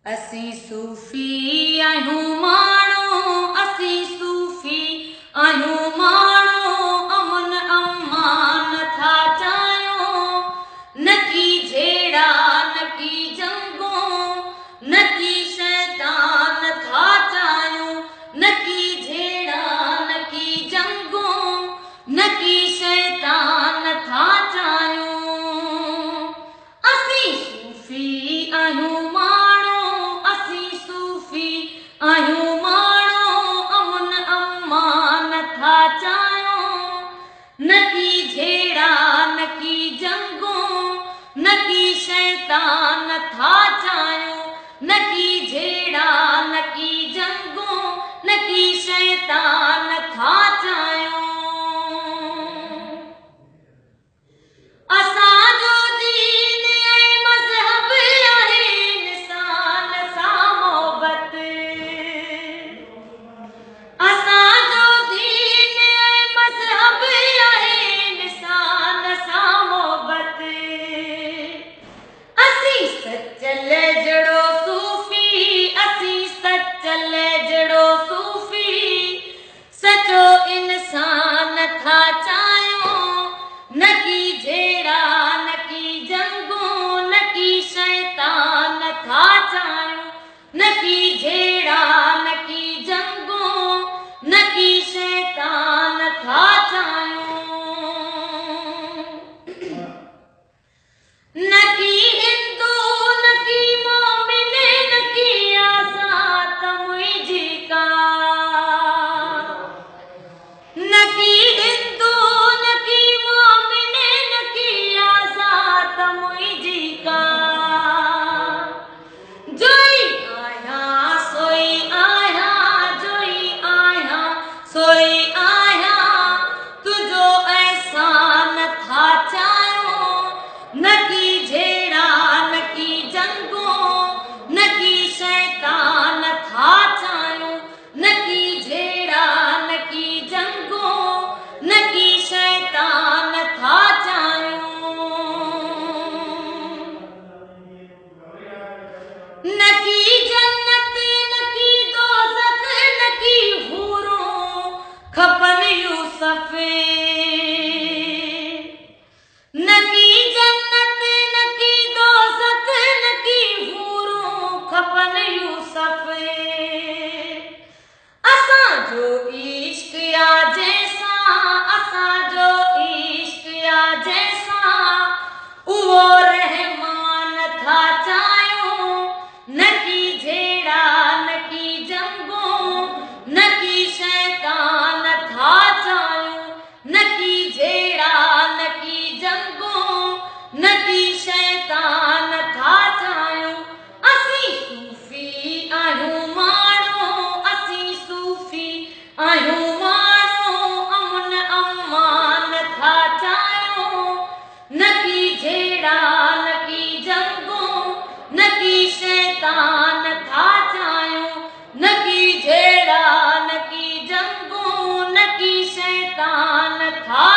असीं सूफ़ी आहियूं माण्हू, असीं सूफ़ी आहियूं माण्हू, अमन अमान था चाहियूं, न की झेड़ा न की जंगूं, न की शैतान था चाहियूं, न की झेड़ा न की जंगूं, न की शैतान था चाहियूं। असीं सूफ़ी आहियूं आहियूं माण्हू, अमन अमान था चाहियूं, न की झेड़ा न की जंगूं, न की शैतान था चाहियूं, न की झेड़ा न की जंगूं, न की शैतान था चाहियूं। असांजो दीन ऐं मज़हब आहे इंसान सां मोहबत, असांजो दीन ऐं मज़हब आहे इंसान सां मोहबत। असीं सचल जहिड़ो सूफ़ी, असीं सचल जहिड़ो सूफ़ी, सचो इंसान था चाहियूं, न की झेड़ा न की जंगूं, न की शैतान था चाहियूं, न की झेड़ा न की जंगूं, न की शैतान था चाहियूं। न की हिंदू न की मोमिन, न की आज़ाद मुंहिंजी का, न की हिंदू न की मोमिन, न की आज़ाद मुंहिंजी का। जोई आहियां सोई आहियां, जोई आहियां सोई आहियां, तुंहिंजो एहसान था चाहियूं, न की झेड़ा न की जंगूं, न की शैतान था चाहियूं, न की झेड़ा न की जंगूं, न की शैतान था चाहियूं। न की जन्नत न की दोज़ख, न की हूरूं खपनि यूसुफ़, न की जन्नत न की दोज़ख, न की हूरूं खपनि यूसुफ़। असांजो इश्क या जंहिंसां, असांजो इश्क या जंहिंसां, उहो रहमान था चाहियूं, न की झेड़ा न की जंगूं, न की शैतान था चाहियूं, न की झेड़ा न की जंगूं, न की शैतान था चाहियूं। असीं सूफ़ी आहियूं माण्हू, असीं सूफ़ी आहियूं माण्हू, अमन अमान था चाहियूं, न की झेड़ा न की जंगूं, न की शैतान था चाहियूं, न की झेड़ा न की जंगूं, न की शैतान था